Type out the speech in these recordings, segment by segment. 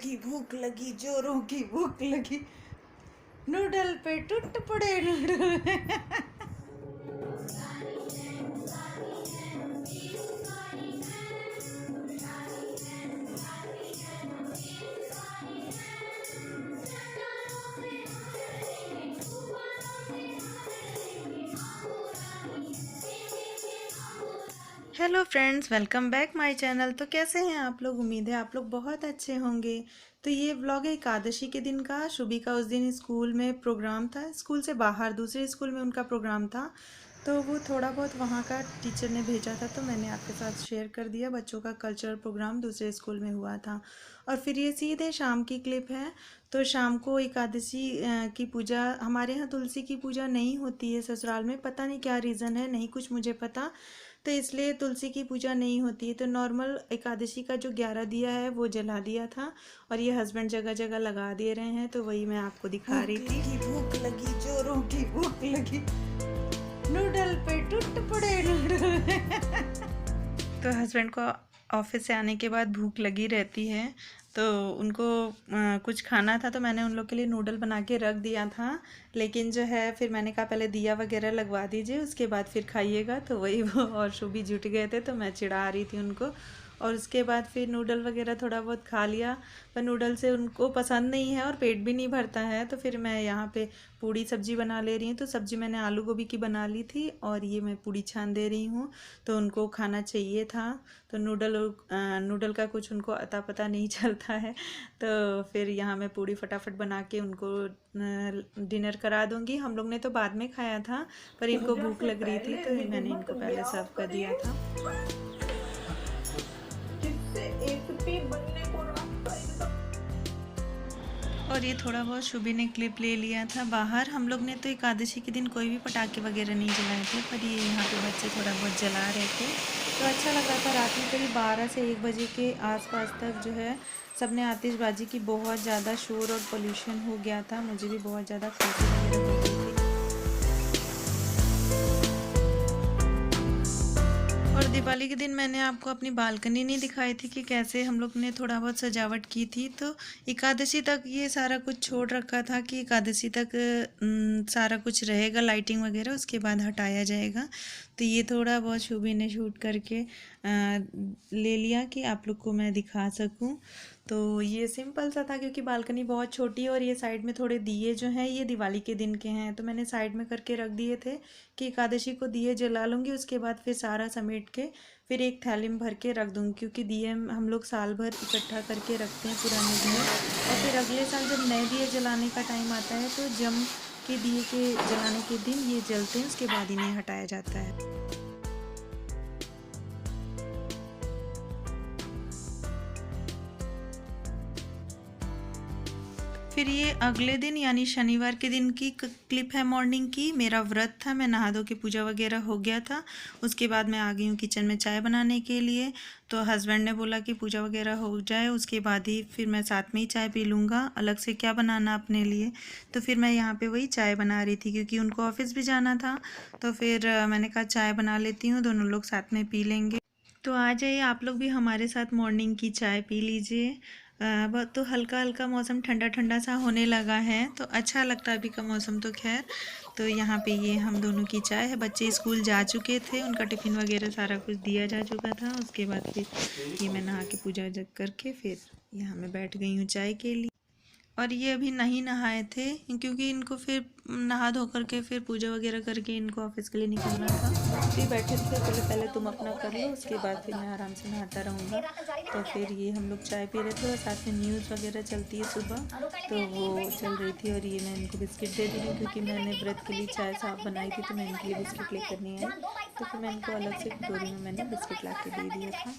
भूख लगी, जोरों की भूख लगी। नूडल पे टूट पड़े noodle. Hello friends, welcome back my channel. तो कैसे हैं आप लोग? उम्मीद है आप लोग बहुत अच्छे होंगे। तो ये व्लॉग है एकादशी के दिन का। शुभी का उस दिन स्कूल में प्रोग्राम था, स्कूल से बाहर दूसरे स्कूल में उनका प्रोग्राम था। तो वो थोड़ा बहुत वहाँ का टीचर ने भेजा था, तो मैंने आपके साथ शेयर कर दिया। बच्चों का कल्चरल प्रोग्राम दूसरे स्कूल में हुआ था। और फिर ये सीधे शाम की क्लिप है। तो शाम को एकादशी की पूजा, हमारे यहाँ तुलसी की पूजा नहीं होती है ससुराल में, पता नहीं क्या रीज़न है, नहीं कुछ मुझे पता। तो इसलिए तुलसी की पूजा नहीं होती है। तो नॉर्मल एकादशी का जो 11 दिया है वो जला दिया था, और ये हस्बैंड जगह जगह लगा दे रहे हैं। तो वही मैं आपको दिखा रही थी। भूख लगी, जोरों की भूख लगी, नूडल पे टूट पड़े नूडल। तो हस्बैंड को ऑफिस से आने के बाद भूख लगी रहती है, तो उनको कुछ खाना था, तो मैंने उन लोग के लिए नूडल बना के रख दिया था। लेकिन जो है फिर मैंने कहा पहले दिया वगैरह लगवा दीजिए, उसके बाद फिर खाइएगा। तो वही वो और शुभी जुट गए थे, तो मैं चिढ़ा रही थी उनको। और उसके बाद फिर नूडल वगैरह थोड़ा बहुत खा लिया, पर नूडल से उनको पसंद नहीं है और पेट भी नहीं भरता है। तो फिर मैं यहाँ पे पूड़ी सब्जी बना ले रही हूँ। तो सब्जी मैंने आलू गोभी की बना ली थी, और ये मैं पूड़ी छान दे रही हूँ। तो उनको खाना चाहिए था। तो नूडल का कुछ उनको अता पता नहीं चलता है। तो फिर यहाँ मैं पूड़ी फटाफट बना के उनको डिनर करा दूँगी। हम लोग ने तो बाद में खाया था, पर इनको भूख लग रही थी, तो मैंने इनको पहले सर्व कर दिया था। और ये थोड़ा बहुत शुभी ने क्लिप ले लिया था बाहर। हम लोग ने तो एकादशी के दिन कोई भी पटाखे वगैरह नहीं जलाए थे, पर ये यहाँ पे बच्चे थोड़ा बहुत जला रहे थे, तो अच्छा लग रहा था। रात में करीब 12 से 1 बजे के आसपास तक जो है सबने आतिशबाजी की। बहुत ज़्यादा शोर और पोल्यूशन हो गया था, मुझे भी बहुत ज़्यादा खांसी वगैरह हो गई थी। और दिवाली के दिन मैंने आपको अपनी बालकनी नहीं दिखाई थी कि कैसे हम लोग ने थोड़ा बहुत सजावट की थी। तो एकादशी तक ये सारा कुछ छोड़ रखा था कि एकादशी तक सारा कुछ रहेगा लाइटिंग वगैरह, उसके बाद हटाया जाएगा। तो ये थोड़ा बहुत शुभी ने शूट करके ले लिया कि आप लोग को मैं दिखा सकूं। तो ये सिंपल सा था, क्योंकि बालकनी बहुत छोटी है, और ये साइड में थोड़े दिए जो हैं ये दिवाली के दिन के हैं, तो मैंने साइड में करके रख दिए थे कि एकादशी को दिए जला लूँगी। उसके बाद फिर सारा समेट के फिर एक थैली में भर के रख दूँगी, क्योंकि दिए हम लोग साल भर इकट्ठा करके रखते हैं पुराने दिए, और फिर अगले साल जब नए दिए जलाने का टाइम आता है तो जम के दिए के जलाने के दिन ये जलते हैं, उसके बाद इन्हें हटाया जाता है। फिर ये अगले दिन यानी शनिवार के दिन की क्लिप है मॉर्निंग की। मेरा व्रत था, मैं नहा धो के पूजा वगैरह हो गया था। उसके बाद मैं आ गई हूँ किचन में चाय बनाने के लिए। तो हस्बैंड ने बोला कि पूजा वगैरह हो जाए, उसके बाद ही फिर मैं साथ में ही चाय पी लूँगा, अलग से क्या बनाना अपने लिए। तो फिर मैं यहाँ पर वही चाय बना रही थी, क्योंकि उनको ऑफिस भी जाना था। तो फिर मैंने कहा चाय बना लेती हूँ, दोनों लोग साथ में पी लेंगे। तो आ जाइए आप लोग भी हमारे साथ मॉर्निंग की चाय पी लीजिए। बहुत तो हल्का हल्का मौसम ठंडा ठंडा सा होने लगा है, तो अच्छा लगता है अभी का मौसम तो खैर। तो यहाँ पे ये हम दोनों की चाय है। बच्चे स्कूल जा चुके थे, उनका टिफ़िन वगैरह सारा कुछ दिया जा चुका था। उसके बाद फिर ये मैं नहा के पूजा जग करके फिर यहाँ मैं बैठ गई हूँ चाय के लिए। और ये अभी नहीं नहाए थे, क्योंकि इनको फिर नहा धो करके फिर पूजा वगैरह करके इनको ऑफिस के लिए निकलना था। फिर बैठे थे, पहले तुम अपना कर लो, उसके बाद फिर मैं आराम से नहाता रहूँगा। तो फिर ये हम लोग चाय पी रहे थे, और साथ में न्यूज़ वगैरह चलती है सुबह, तो वो चल रही थी। और ये मैं इनको बिस्किट दे दी हूँ, क्योंकि मैंने व्रत के लिए चाय साफ बनाई थी, तो मैं इनके लिए बिस्किट लेकर नहीं आई। तो फिर मैं इनको अलग से कटोरी में मैंने बिस्किट ला के दे दिया था।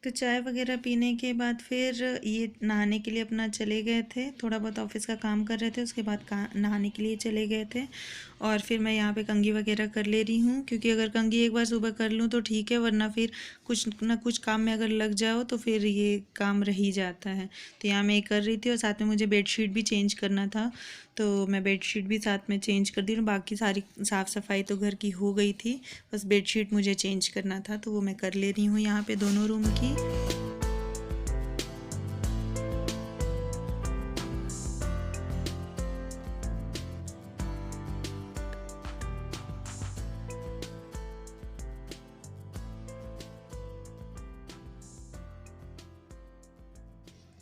तो चाय वगैरह पीने के बाद फिर ये नहाने के लिए अपना चले गए थे। थोड़ा बहुत ऑफिस का काम कर रहे थे, उसके बाद नहाने के लिए चले गए थे। और फिर मैं यहाँ पे कंघी वगैरह कर ले रही हूँ, क्योंकि अगर कंघी एक बार सुबह कर लूँ तो ठीक है, वरना फिर कुछ ना कुछ काम में अगर लग जाओ तो फिर ये काम रह ही जाता है। तो यहाँ मैं ये कर रही थी, और साथ में मुझे बेडशीट भी चेंज करना था, तो मैं बेडशीट भी साथ में चेंज कर दी हूँ। बाकी सारी साफ़ सफाई तो घर की हो गई थी, बस बेडशीट मुझे चेंज करना था, तो वो मैं कर ले रही हूँ यहाँ पे दोनों रूम की।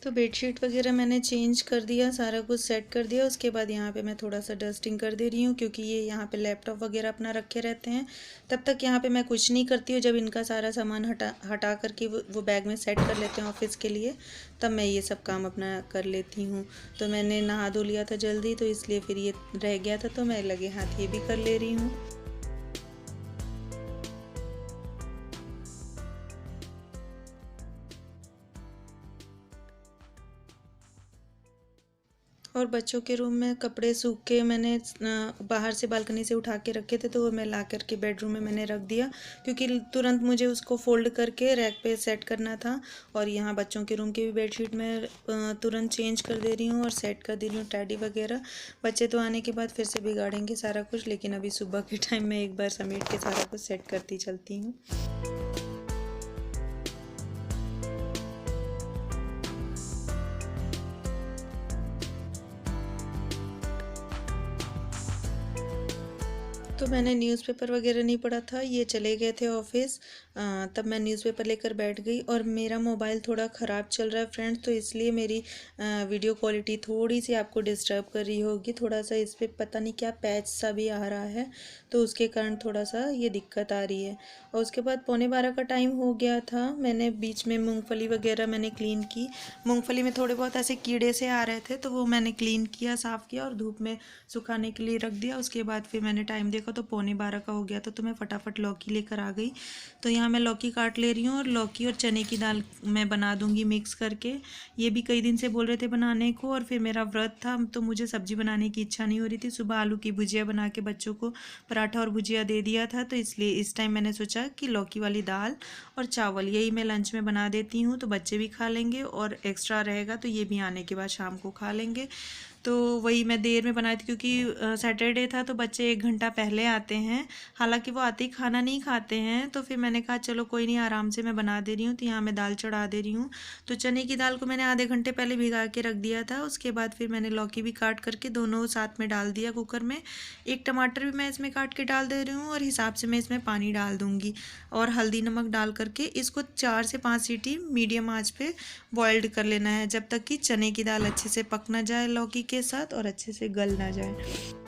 तो बेडशीट वगैरह मैंने चेंज कर दिया, सारा कुछ सेट कर दिया। उसके बाद यहाँ पे मैं थोड़ा सा डस्टिंग कर दे रही हूँ, क्योंकि ये यहाँ पे लैपटॉप वगैरह अपना रखे रहते हैं। तब तक यहाँ पे मैं कुछ नहीं करती हूँ। जब इनका सारा सामान हटा करके वो बैग में सेट कर लेते हैं ऑफिस के लिए, तब मैं ये सब काम अपना कर लेती हूँ। तो मैंने नहा धो लिया था जल्दी, तो इसलिए फिर ये रह गया था, तो मैं लगे हाथ ये भी कर ले रही हूँ। और बच्चों के रूम में कपड़े सूख के मैंने बाहर से बालकनी से उठा के रखे थे, तो वो मैं ला करके बेडरूम में मैंने रख दिया, क्योंकि तुरंत मुझे उसको फोल्ड करके रैक पे सेट करना था। और यहाँ बच्चों के रूम की भी बेडशीट मैं तुरंत चेंज कर दे रही हूँ और सेट कर दे रही हूँ, टैडी वगैरह। बच्चे तो आने के बाद फिर से बिगाड़ेंगे सारा कुछ, लेकिन अभी सुबह के टाइम में एक बार समेट के सारा कुछ सेट करती चलती हूँ। तो मैंने न्यूज़पेपर वगैरह नहीं पढ़ा था, ये चले गए थे ऑफिस, तब मैं न्यूज़पेपर लेकर बैठ गई। और मेरा मोबाइल थोड़ा ख़राब चल रहा है फ्रेंड्स, तो इसलिए मेरी वीडियो क्वालिटी थोड़ी सी आपको डिस्टर्ब कर रही होगी। थोड़ा सा इस पर पता नहीं क्या पैच सा भी आ रहा है, तो उसके कारण थोड़ा सा ये दिक्कत आ रही है। और उसके बाद 11:15 का टाइम हो गया था। मैंने बीच में मूँगफली वगैरह मैंने क्लीन की। मूँगफली में थोड़े बहुत ऐसे कीड़े से आ रहे थे, तो वो मैंने क्लीन किया, साफ़ किया और धूप में सुखाने के लिए रख दिया। उसके बाद फिर मैंने टाइम देखा तो 11:15 का हो गया था, तो मैं फटाफट लौकी लेकर आ गई। तो यहाँ मैं लौकी काट ले रही हूँ, और लौकी और चने की दाल मैं बना दूँगी मिक्स करके। ये भी कई दिन से बोल रहे थे बनाने को, और फिर मेरा व्रत था, तो मुझे सब्ज़ी बनाने की इच्छा नहीं हो रही थी। सुबह आलू की भुजिया बना के बच्चों को पराठा और भुजिया दे दिया था, तो इसलिए इस टाइम मैंने सोचा कि लौकी वाली दाल और चावल यही मैं लंच में बना देती हूँ, तो बच्चे भी खा लेंगे और एक्स्ट्रा रहेगा तो ये भी आने के बाद शाम को खा लेंगे। तो वही मैं देर में बनाई थी, क्योंकि सैटरडे था, तो बच्चे 1 घंटा पहले आते हैं। हालांकि वो आते ही खाना नहीं खाते हैं, तो फिर मैंने कहा चलो कोई नहीं, आराम से मैं बना दे रही हूँ। तो यहाँ मैं दाल चढ़ा दे रही हूँ। तो चने की दाल को मैंने आधे घंटे पहले भिगा के रख दिया था। उसके बाद फिर मैंने लौकी भी काट करके दोनों साथ में डाल दिया कुकर में। एक टमाटर भी मैं इसमें काट के डाल दे रही हूँ, और हिसाब से मैं इसमें पानी डाल दूँगी, और हल्दी नमक डाल करके इसको 4 से 5 सीटी मीडियम आंच पे बॉइल्ड कर लेना है, जब तक कि चने की दाल अच्छे से पक ना जाए लौकी के साथ और अच्छे से गल ना जाए।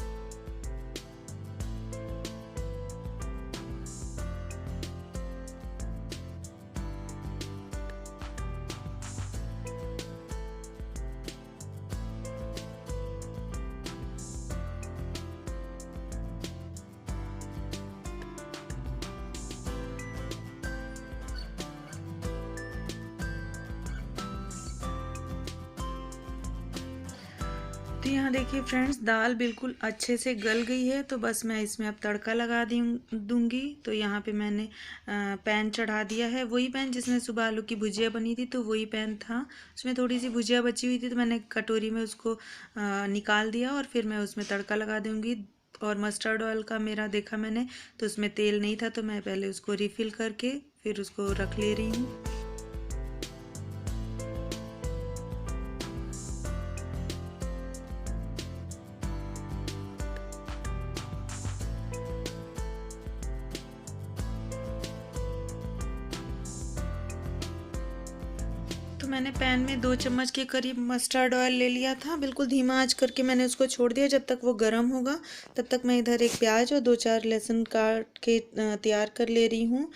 तो यहाँ देखिए फ्रेंड्स, दाल बिल्कुल अच्छे से गल गई है, तो बस मैं इसमें अब तड़का लगा दूँगी। तो यहाँ पे मैंने पैन चढ़ा दिया है, वही पैन जिसमें सुबह आलू की भुजिया बनी थी, तो वही पैन था। उसमें थोड़ी सी भुजिया बची हुई थी, तो मैंने कटोरी में उसको निकाल दिया, और फिर मैं उसमें तड़का लगा दूँगी। और मस्टर्ड ऑयल का मेरा देखा मैंने, तो उसमें तेल नहीं था, तो मैं पहले उसको रिफ़िल करके फिर उसको रख ले रही हूँ। तो मैंने पैन में 2 चम्मच के करीब मस्टर्ड ऑयल ले लिया था। बिल्कुल धीमा आंच करके मैंने उसको छोड़ दिया। जब तक वो गर्म होगा तब तक मैं इधर एक प्याज और 2-4 लहसुन काट के तैयार कर ले रही हूँ।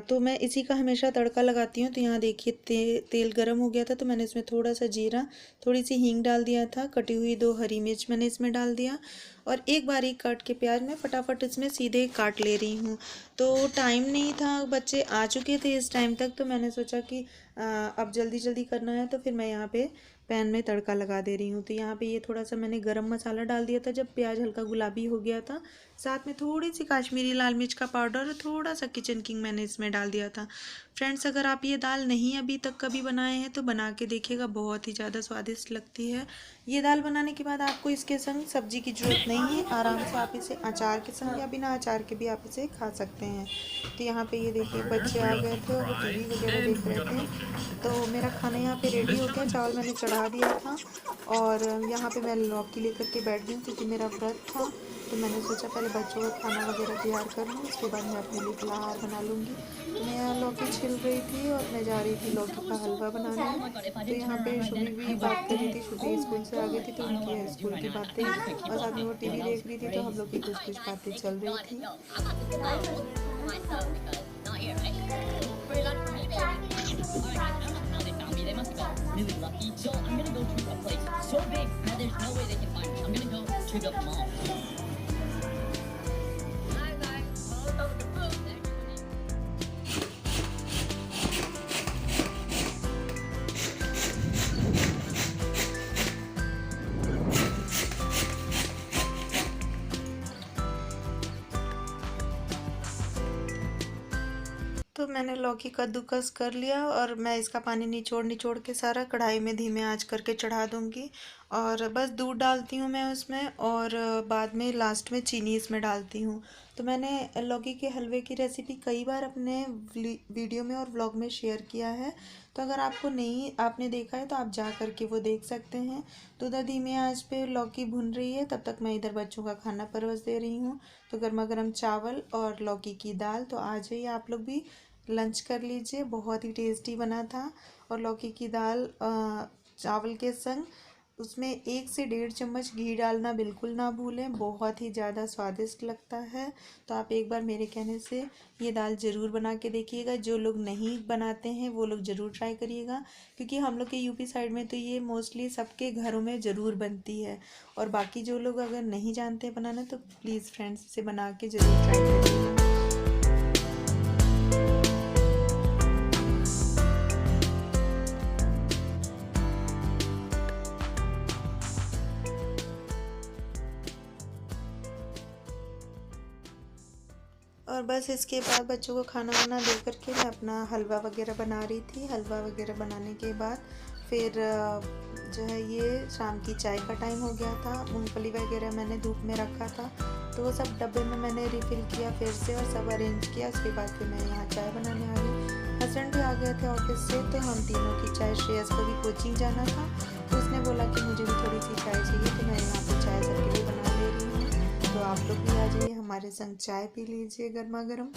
तो मैं इसी का हमेशा तड़का लगाती हूँ। तो यहाँ देखिए तेल गर्म हो गया था, तो मैंने इसमें थोड़ा सा जीरा, थोड़ी सी हींग डाल दिया था। कटी हुई 2 हरी मिर्च मैंने इसमें डाल दिया, और एक बारीक काट के प्याज मैं फटाफट इसमें सीधे काट ले रही हूँ। तो टाइम नहीं था, बच्चे आ चुके थे इस टाइम तक, तो मैंने सोचा कि अब जल्दी जल्दी करना है, तो फिर मैं यहाँ पे पैन में तड़का लगा दे रही हूँ। तो यहाँ पे ये थोड़ा सा मैंने गरम मसाला डाल दिया था जब प्याज हल्का गुलाबी हो गया था। साथ में थोड़ी सी काश्मीरी लाल मिर्च का पाउडर और थोड़ा सा किचन किंग मैंने इसमें डाल दिया था। फ्रेंड्स, अगर आप ये दाल नहीं अभी तक कभी बनाए हैं तो बना के देखिएगा, बहुत ही ज़्यादा स्वादिष्ट लगती है। ये दाल बनाने के बाद आपको इसके संग सब्जी की ज़रूरत नहीं है, आराम से आप इसे अचार के संग या बिना अचार के भी आप इसे खा सकते हैं। तो यहाँ पे ये देखिए बच्चे आ गए थे और वो टीवी वगैरह देख रहे थे। तो मेरा खाना यहाँ पे रेडी हो गया, चावल मैंने चढ़ा दिया था, और यहाँ पे मैं लौकी लेकर के बैठ गई क्योंकि मेरा व्रत था। तो मैंने सोचा पहले बच्चों का खाना वगैरह तैयार कर लूँ, उसके बाद मैं अपने लिए फलाहार बना लूँगी। तो मैं यहाँ लौकी छिल रही थी और मैं जा रही थी लौकी का हलवा बनाने। तो यहाँ पे शुभी भी बात कर रही थी, शुभी स्कूल से आ गई थी तो उनकी स्कूल की बातें और साथ में वो टीवी देख रही थी, तो हम लोग की कुछ कुछ बातें चल रही थी। Really lucky, so I'm gonna go to a place so big that there's no way they can find me. I'm gonna go to the mall. Hi guys, follow the food. तो मैंने लौकी कद्दूकस कर लिया और मैं इसका पानी निचोड़ निचोड़ के सारा कढ़ाई में धीमे आंच करके चढ़ा दूंगी। और बस दूध डालती हूँ मैं उसमें, और बाद में लास्ट में चीनी इसमें डालती हूँ। तो मैंने लौकी के हलवे की रेसिपी कई बार अपने वीडियो में और व्लॉग में शेयर किया है, तो अगर आपने देखा है तो आप जा करके वो देख सकते हैं। तो उधर धीमे आंच पे लौकी भुन रही है, तब तक मैं इधर बच्चों का खाना परवस दे रही हूँ। तो गर्मा गर्म चावल और लौकी की दाल, तो आ जाइए आप लोग भी लंच कर लीजिए। बहुत ही टेस्टी बना था। और लौकी की दाल चावल के संग उसमें 1 से 1.5 चम्मच घी डालना बिल्कुल ना भूलें, बहुत ही ज़्यादा स्वादिष्ट लगता है। तो आप एक बार मेरे कहने से ये दाल ज़रूर बना के देखिएगा। जो लोग नहीं बनाते हैं वो लोग ज़रूर ट्राई करिएगा, क्योंकि हम लोग के यूपी साइड में तो ये मोस्टली सबके घरों में ज़रूर बनती है। और बाकी जो लोग अगर नहीं जानते बनाना तो प्लीज़ फ्रेंड्स इसे बना के ज़रूर ट्राई करिएगा। और बस इसके बाद बच्चों को खाना वाना दे करके मैं अपना हलवा वगैरह बना रही थी। हलवा वगैरह बनाने के बाद फिर जो है ये शाम की चाय का टाइम हो गया था। मूंगफली वगैरह मैंने धूप में रखा था, तो वो सब डब्बे में मैंने रिफ़िल किया फिर से और सब अरेंज किया। उसके बाद फिर मैं यहाँ चाय बनाने आ गई। हस्बैंड भी आ गए थे ऑफिस से, तो हम तीनों की चाय, श्रेयस को भी कोचिंग जाना था तो उसने बोला कि मुझे भी थोड़ी सी चाय चाहिए, तो मैं यहाँ पर चाय सबके लिए बना ले रही हूँ। तो आप लोग भी आ जाइए, हमारे संग चाय पी लीजिए गर्मा गर्म।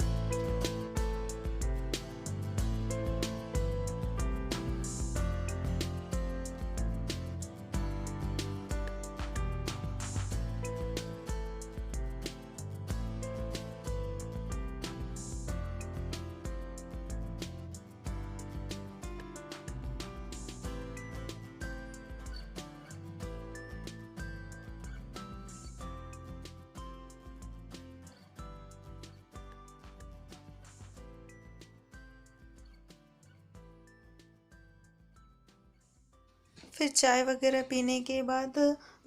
फिर चाय वगैरह पीने के बाद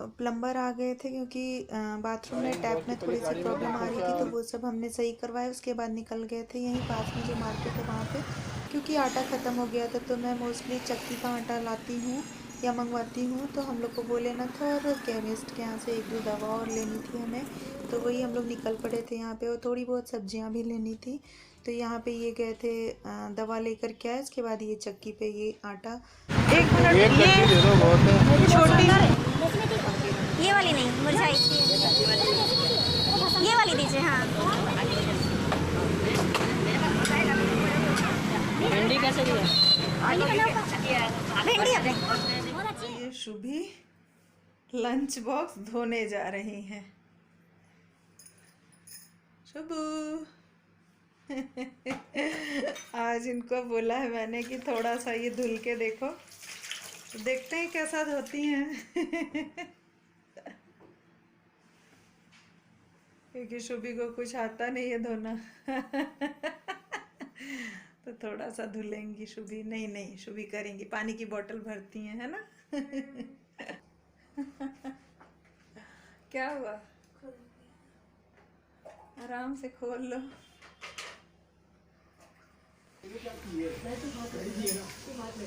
प्लम्बर आ गए थे, क्योंकि बाथरूम में टैप में थोड़ी सी प्रॉब्लम आ रही थी, तो वो सब हमने सही करवाया। उसके बाद निकल गए थे यहीं पास में जो मार्केट है वहाँ पे, क्योंकि आटा ख़त्म हो गया था। तो मैं मोस्टली चक्की का आटा लाती हूँ या मंगवाती हूँ, तो हम लोग को वो लेना था और केमिस्ट के यहाँ से 1-2 दवा और लेनी थी हमें, तो वही हम लोग निकल पड़े थे यहाँ पे। और थोड़ी बहुत सब्जियाँ भी लेनी थी, तो यहाँ पे ये गए थे दवा लेकर के आए। उसके बाद ये चक्की पे ये आटा, 1 मिनट, ये छोटी ये वाली नहीं मुरझाई, ये वाली दीजिए। हाँ, भिंडी कैसे दिया? भिंडी अपने। ये शुभी लंच बॉक्स धोने जा रही हैं। शुभू आज इनको बोला है मैंने कि थोड़ा सा ये धुल के देखो, तो देखते हैं कैसा धोती हैं। क्योंकि शुभी को कुछ आता नहीं है धोना। तो थोड़ा सा धुलेंगी शुभी। नहीं शुभी करेंगी, पानी की बोतल भरती हैं, है ना। क्या हुआ? आराम से खोल लो।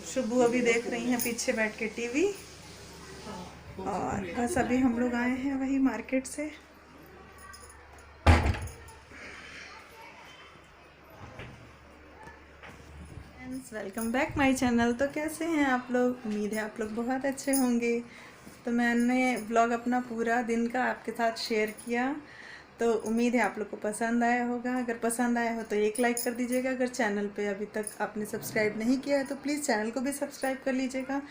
शुभू अभी देख रही हैं पीछे बैठ के टीवी। और बस अभी हम लोग आए हैं वही मार्केट से। Welcome back my channel. तो कैसे हैं आप लोग? उम्मीद है आप लोग बहुत अच्छे होंगे। तो मैंने व्लॉग अपना पूरा दिन का आपके साथ शेयर किया। तो उम्मीद है आप लोग को पसंद आया होगा। अगर पसंद आया हो तो एक लाइक कर दीजिएगा। अगर चैनल पे अभी तक आपने सब्सक्राइब नहीं किया है तो प्लीज़ चैनल को भी सब्सक्राइब कर लीजिएगा।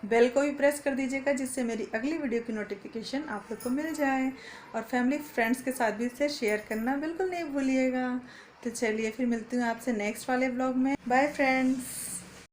बेल को भी प्रेस कर दीजिएगा जिससे मेरी अगली वीडियो की नोटिफिकेशन आप लोग को मिल जाए। और फैमिली फ्रेंड्स के साथ भी इसे शेयर करना बिल्कुल नहीं भूलिएगा। तो चलिए फिर मिलती हूँ आपसे नेक्स्ट वाले व्लॉग में। Bye friends.